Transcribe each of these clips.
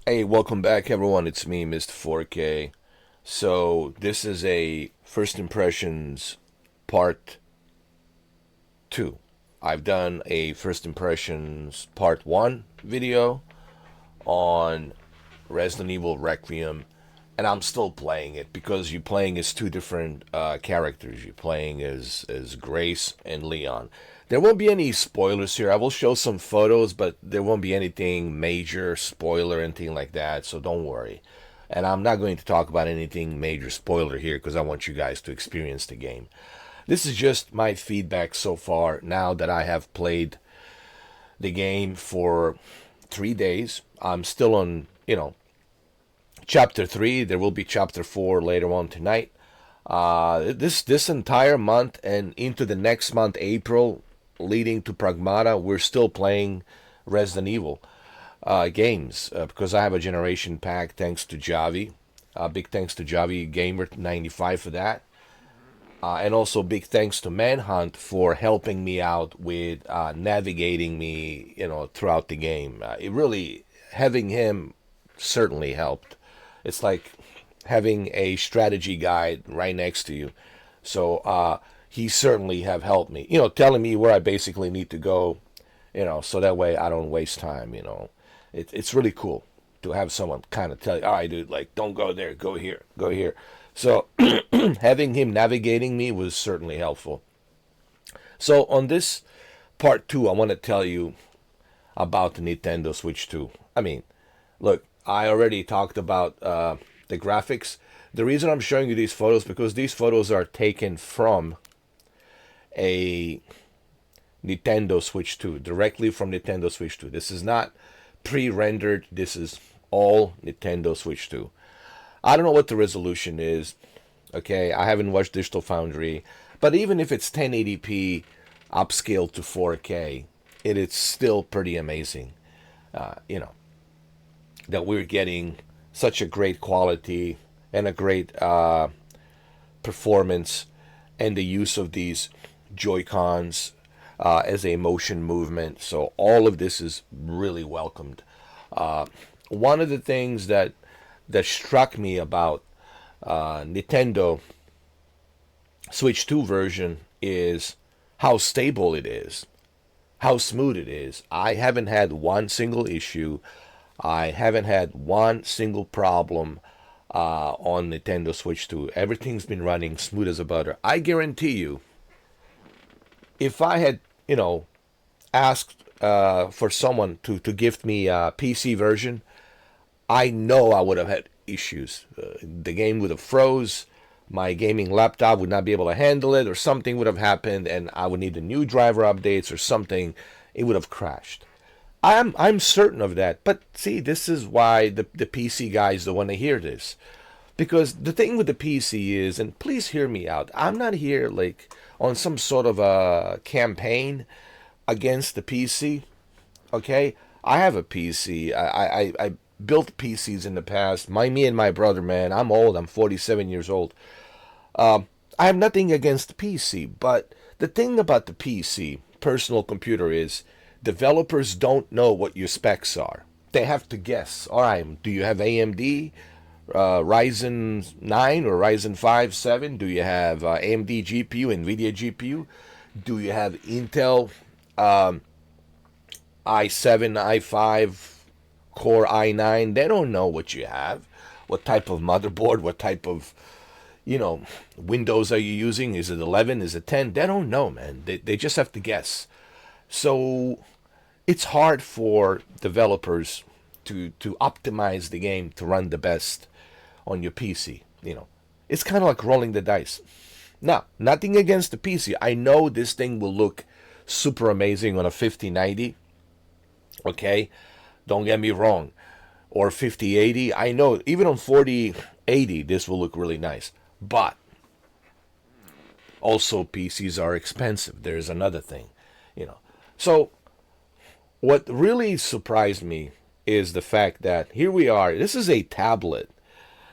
Hey, welcome back, everyone. It's me, Mr. 4K. So, this is a first impressions part 2. I've done a first impressions part 1 video on Resident Evil Requiem, and I'm still playing it because you're playing as two different characters. You're playing as Grace and Leon. There won't be any spoilers here. I will show some photos, but there won't be anything major spoiler, anything like that. So don't worry. And I'm not going to talk about anything major spoiler here because I want you guys to experience the game. This is just my feedback so far now that I have played the game for 3 days. I'm still on, chapter 3. There will be chapter 4 later on tonight. This entire month and into the next month, April, leading to Pragmata, we're still playing Resident Evil games because I have a generation pack thanks to Javi. Big thanks to Javi Gamer 95 for that. And also big thanks to Manhunt for helping me out with navigating me, throughout the game. It really, having him certainly helped. It's like having a strategy guide right next to you. So he certainly have helped me, telling me where I basically need to go, so that way I don't waste time. It's really cool to have someone kind of tell you, all right, dude, like, don't go there, go here, go here. So having him navigating me was certainly helpful. So on this part 2, I want to tell you about the Nintendo Switch 2. I mean, look, I already talked about the graphics. The reason I'm showing you these photos because these photos are taken from a Nintendo Switch 2, directly from Nintendo Switch 2. This is not pre-rendered. This is all Nintendo Switch 2. I don't know what the resolution is. Okay, I haven't watched Digital Foundry, but even if it's 1080p upscaled to 4K, it is still pretty amazing. That we're getting such a great quality and a great performance, and the use of these Joy-Cons as a motion movement. So all of this is really welcomed. One of the things that struck me about Nintendo Switch 2 version is how stable it is, how smooth it is. I haven't had one single issue. I haven't had one single problem on Nintendo Switch 2. Everything's been running smooth as a butter. I guarantee you, if I had, asked for someone to gift me a PC version, I know I would have had issues. The game would have froze. My gaming laptop would not be able to handle it, or something would have happened, and I would need a new driver updates or something. It would have crashed. I'm certain of that. But see, this is why the PC guys don't want to hear this. Because the thing with the PC is, and please hear me out, I'm not here like on some sort of a campaign against the PC. Okay? I have a PC. I built PCs in the past. Me and my brother, man, I'm old. I'm 47 years old. I have nothing against the PC, but the thing about the PC, personal computer, is developers don't know what your specs are. They have to guess. All right, do you have AMD, Ryzen 9 or Ryzen 5, 7? Do you have AMD GPU, NVIDIA GPU? Do you have Intel i7, i5, Core i9? They don't know what you have. What type of motherboard, what type of, Windows are you using? Is it 11? Is it 10? They don't know, man. They just have to guess. So it's hard for developers to optimize the game to run the best on your PC. It's kind of like rolling the dice. Now, nothing against the PC. I know this thing will look super amazing on a 5090. Okay, don't get me wrong. Or 5080. I know even on 4080 this will look really nice. But also PCs are expensive. There's another thing. So what really surprised me is the fact that here we are. This is a tablet.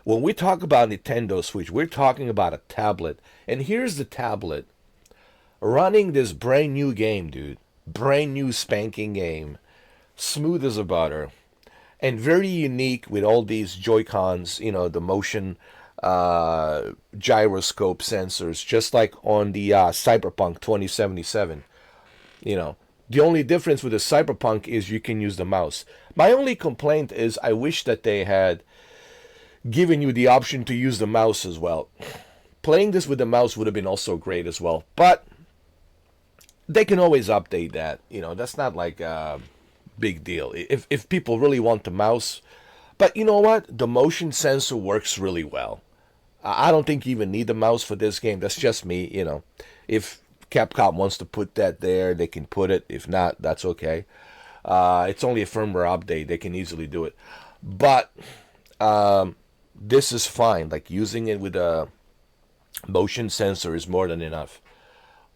When we talk about Nintendo Switch, we're talking about a tablet. And here's the tablet running this brand new game, dude. Brand new spanking game. Smooth as a butter. and very unique with all these Joy-Cons, the motion gyroscope sensors, just like on the Cyberpunk 2077. You know, the only difference with the Cyberpunk is you can use the mouse. My only complaint is I wish that they had given you the option to use the mouse as well. Playing this with the mouse would have been also great as well, but they can always update that. That's not like a big deal. If people really want the mouse, but you know what? The motion sensor works really well. I don't think you even need the mouse for this game. That's just me. If Capcom wants to put that there, they can put it. If not, that's okay. It's only a firmware update. They can easily do it. But this is fine. Like using it with a motion sensor is more than enough.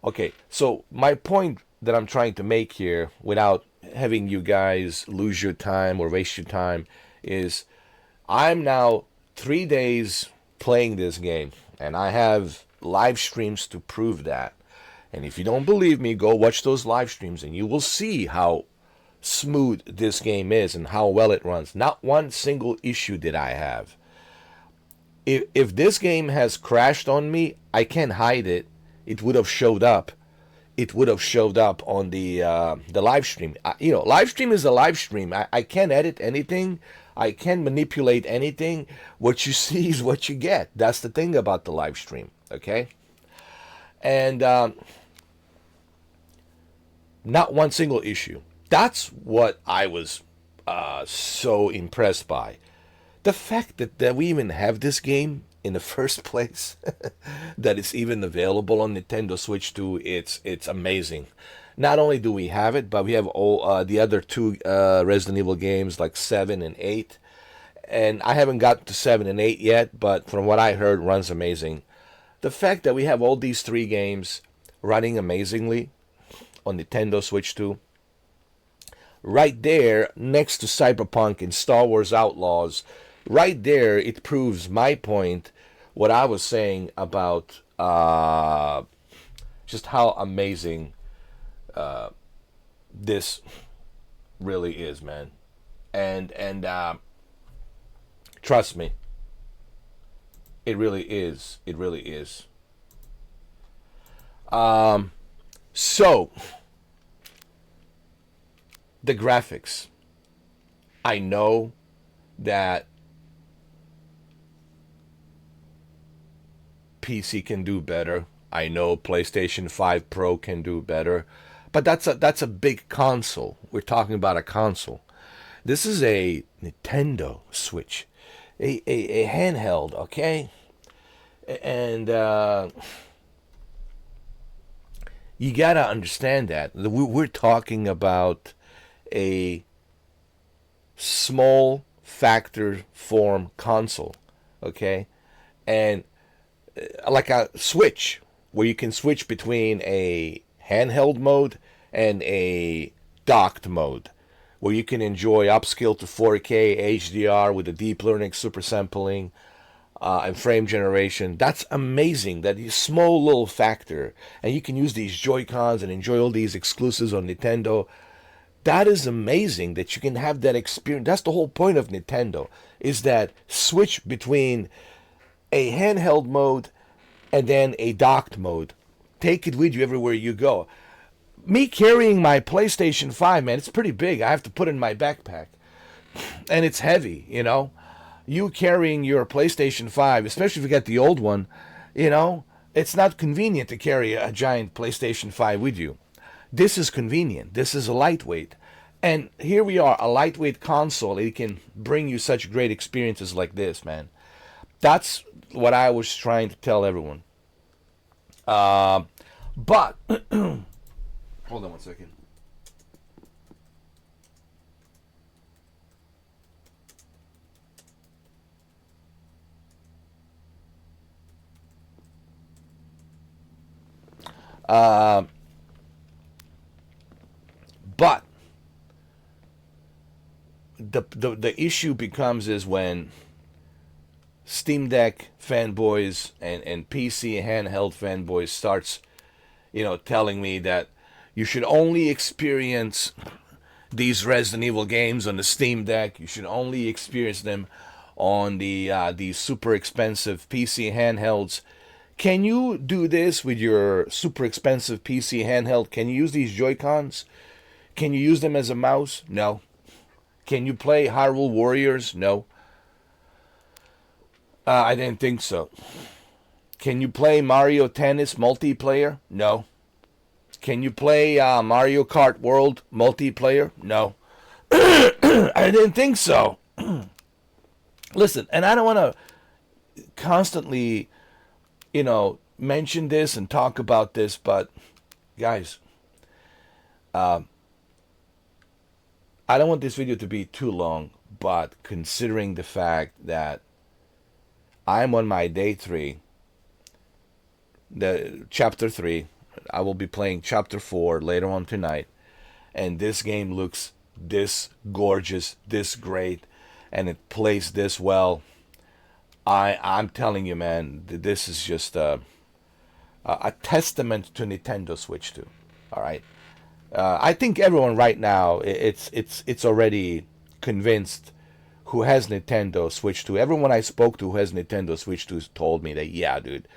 Okay, so my point that I'm trying to make here, without having you guys lose your time or waste your time, is I'm now 3 days playing this game, and I have live streams to prove that. And if you don't believe me, go watch those live streams, and you will see how smooth this game is and how well it runs. Not one single issue did I have. If this game has crashed on me, I can't hide it. It would have showed up. It would have showed up on the live stream. Live stream is a live stream. I can't edit anything. I can't manipulate anything. What you see is what you get. That's the thing about the live stream. Okay? And not one single issue. That's what I was so impressed by. The fact that we even have this game in the first place, that it's even available on Nintendo Switch 2, it's amazing. Not only do we have it, but we have all the other two Resident Evil games like 7 and 8. And I haven't gotten to 7 and 8 yet, but from what I heard, runs amazing. The fact that we have all these three games running amazingly on Nintendo Switch 2, right there next to Cyberpunk and Star Wars Outlaws, right there it proves my point, what I was saying about just how amazing this really is, man. And trust me, it really is. It really is. So the graphics, I know that PC can do better. I know PlayStation 5 Pro can do better. But that's a big console. We're talking about a console. This is a Nintendo Switch. A handheld, okay? And you gotta understand that. We're talking about a small factor form console, okay? And like a Switch, where you can switch between a handheld mode and a docked mode, where you can enjoy upscale to 4K HDR with the deep learning super sampling and frame generation. That's amazing. That is small little factor, and you can use these Joy-Cons and enjoy all these exclusives on Nintendo. That is amazing that you can have that experience. That's the whole point of Nintendo, is that switch between a handheld mode and then a docked mode. Take it with you everywhere you go. Me carrying my PlayStation 5, man, it's pretty big. I have to put it in my backpack. And it's heavy, You carrying your PlayStation 5, especially if you get the old one, it's not convenient to carry a giant PlayStation 5 with you. This is convenient. This is a lightweight. And here we are, a lightweight console. It can bring you such great experiences like this, man. That's what I was trying to tell everyone. But, hold on one second. But the issue becomes is when Steam Deck fanboys and PC handheld fanboys starts, telling me that you should only experience these Resident Evil games on the Steam Deck. You should only experience them on these super expensive PC handhelds. Can you do this with your super expensive PC handheld? Can you use these Joy-Cons? Can you use them as a mouse? No. Can you play Hyrule Warriors? No. I didn't think so. Can you play Mario Tennis multiplayer? No. Can you play Mario Kart World multiplayer? No. I didn't think so. Listen, and I don't want to constantly, mention this and talk about this, but guys, I don't want this video to be too long, but considering the fact that I'm on my day 3, the chapter 3, I will be playing chapter 4 later on tonight, and this game looks this gorgeous, this great, and it plays this well. I'm telling you, man, this is just a testament to Nintendo Switch 2. All right, I think everyone right now it's already convinced who has Nintendo Switch 2. Everyone I spoke to who has Nintendo Switch 2 told me that, yeah, dude,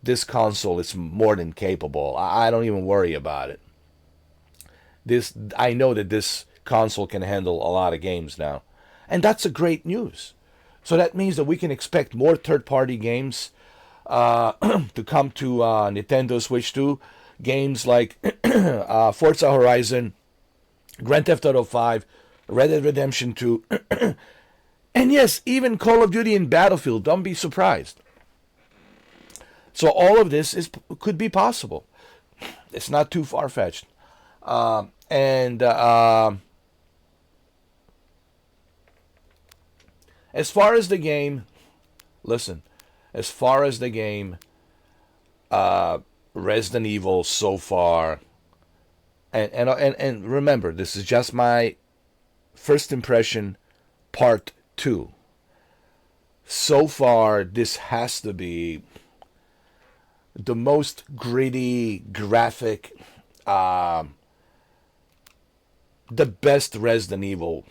this console is more than capable. I don't even worry about it. I know that this console can handle a lot of games now, and that's a great news. So that means that we can expect more third-party games to come to Nintendo Switch 2. Games like Forza Horizon, Grand Theft Auto 5, Red Dead Redemption 2, and yes, even Call of Duty and Battlefield. Don't be surprised. So all of this could be possible. It's not too far-fetched. As far as the game, listen, as far as the game, Resident Evil so far, and remember, this is just my first impression, part 2. So far, this has to be the most gritty, graphic, the best Resident Evil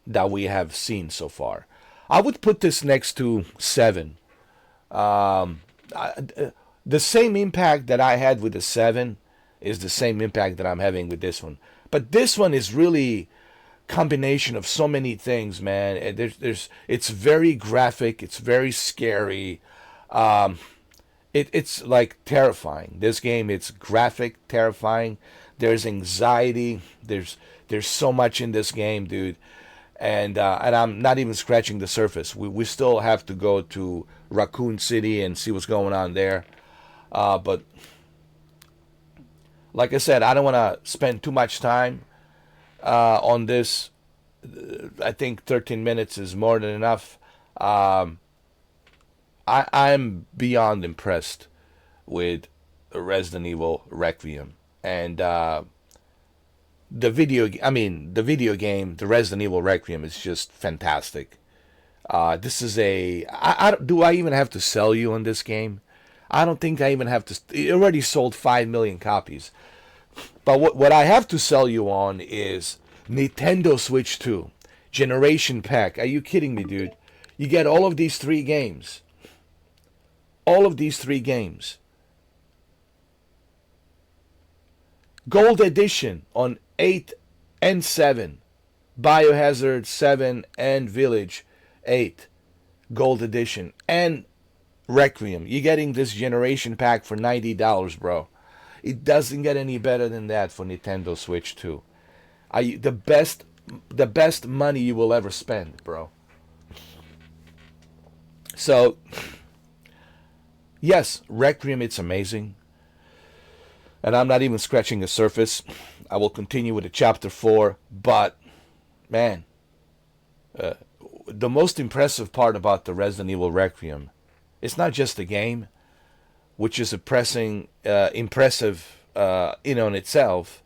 that we have seen so far. I would put this next to 7. The same impact that I had with the 7 is the same impact that I'm having with this one. But this one is really combination of so many things, man. It's very graphic. It's very scary. It's like terrifying. This game, it's graphic, terrifying. There's anxiety. There's so much in this game, dude. And I'm not even scratching the surface. We still have to go to Raccoon City and see what's going on there. But like I said, I don't want to spend too much time on this. I think 13 minutes is more than enough. I'm beyond impressed with Resident Evil Requiem. And the video game, the Resident Evil Requiem is just fantastic. This is do I even have to sell you on this game? I don't think I even have to. It already sold 5 million copies. But what I have to sell you on is Nintendo Switch 2 Generation Pack. Are you kidding me, dude? You get all of these 3 games. All of these 3 games. Gold Edition on 8 and 7. Biohazard 7 and Village 8. Gold Edition. And Requiem. You're getting this generation pack for $90, bro. It doesn't get any better than that for Nintendo Switch 2. The best money you will ever spend, bro. So, yes, Requiem, it's amazing. And I'm not even scratching the surface. I will continue with the chapter 4. But, man, the most impressive part about the Resident Evil Requiem, it's not just the game, which is impressive in on itself,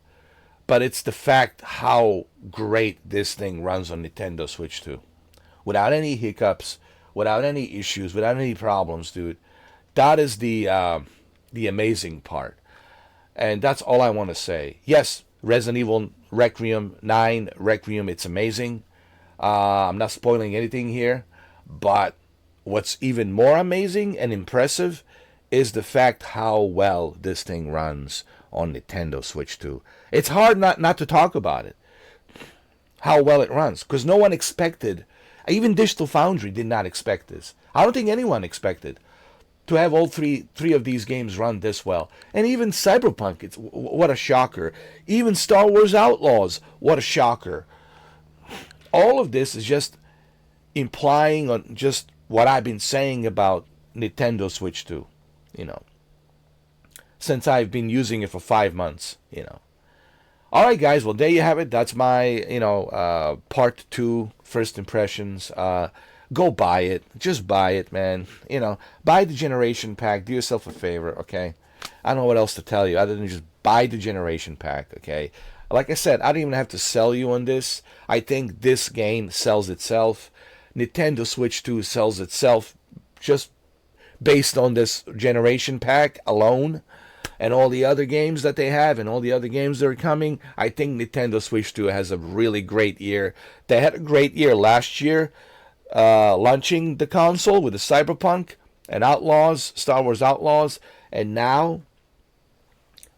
but it's the fact how great this thing runs on Nintendo Switch 2. Without any hiccups, without any issues, without any problems, dude. That is the amazing part. And that's all I want to say. Yes, Resident Evil Requiem 9, Requiem, it's amazing. I'm not spoiling anything here, but what's even more amazing and impressive is the fact how well this thing runs on Nintendo Switch 2. It's hard not to talk about it, how well it runs, because no one expected, even Digital Foundry did not expect this. I don't think anyone expected to have all three of these games run this well. And even Cyberpunk, it's what a shocker. Even Star Wars Outlaws, what a shocker. All of this is just implying on just what I've been saying about Nintendo Switch 2, you know, since I've been using it for 5 months, you know. All right, guys. Well, there you have it. That's my, part 2, first impressions. Go buy it. Just buy it, man. Buy the generation pack. Do yourself a favor, okay? I don't know what else to tell you other than just buy the generation pack, okay? Like I said, I don't even have to sell you on this. I think this game sells itself. Nintendo Switch 2 sells itself just based on this generation pack alone. And all the other games that they have and all the other games that are coming, I think Nintendo Switch 2 has a really great year. They had a great year last year, launching the console with the Cyberpunk and Outlaws, Star Wars Outlaws. And now,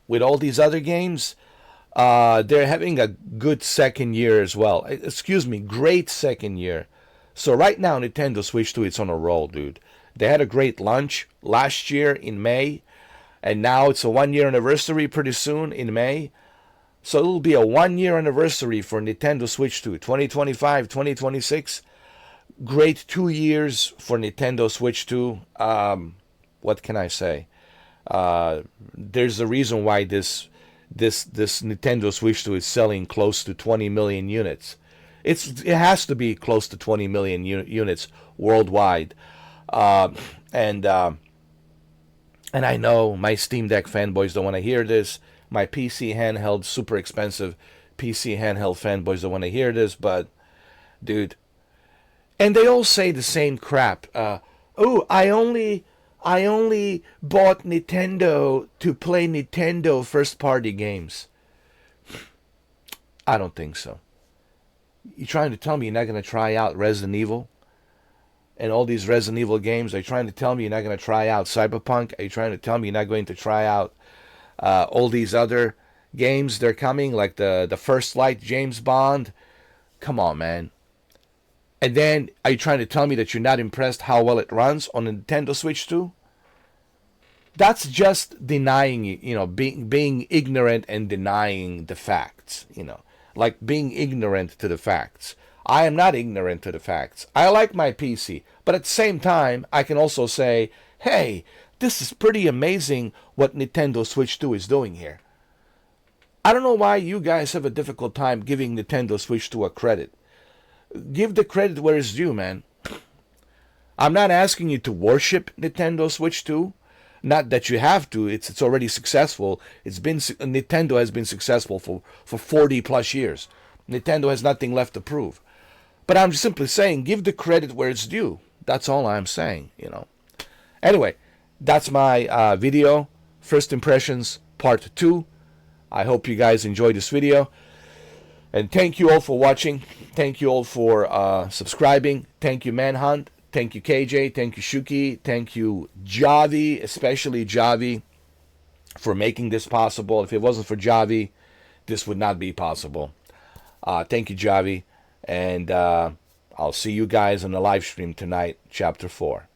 with all these other games, they're having a good second year as well. Excuse me, great second year. So right now, Nintendo Switch 2, it's on a roll, dude. They had a great launch last year in May. And now it's a 1-year anniversary pretty soon in May. So it'll be a 1-year anniversary for Nintendo Switch 2, 2025, 2026. Great 2 years for Nintendo Switch 2. What can I say? There's a reason why this Nintendo Switch 2 is selling close to 20 million units. It has to be close to 20 million units worldwide. And I know my Steam Deck fanboys don't want to hear this. My PC handheld, super expensive PC handheld fanboys don't want to hear this. But, dude, and they all say the same crap. I only bought Nintendo to play Nintendo first-party games. I don't think so. You trying to tell me you're not going to try out Resident Evil? And all these Resident Evil games, are you trying to tell me you're not going to try out Cyberpunk? Are you trying to tell me you're not going to try out all these other games they're coming, like the First Light, James Bond? Come on, man. And then, are you trying to tell me that you're not impressed how well it runs on the Nintendo Switch 2? That's just denying, being ignorant and denying the facts, like being ignorant to the facts. I am not ignorant to the facts. I like my PC, but at the same time, I can also say, hey, this is pretty amazing what Nintendo Switch 2 is doing here. I don't know why you guys have a difficult time giving Nintendo Switch 2 a credit. Give the credit where it's due, man. I'm not asking you to worship Nintendo Switch 2. Not that you have to. It's already successful. Nintendo has been successful for 40 plus years. Nintendo has nothing left to prove. But I'm simply saying, give the credit where it's due. That's all I'm saying, Anyway, that's my video. First impressions, part 2. I hope you guys enjoyed this video. And thank you all for watching. Thank you all for subscribing. Thank you, Manhunt. Thank you, KJ. Thank you, Shuki. Thank you, Javi, especially Javi, for making this possible. If it wasn't for Javi, this would not be possible. Thank you, Javi. And I'll see you guys on the live stream tonight, Chapter 4.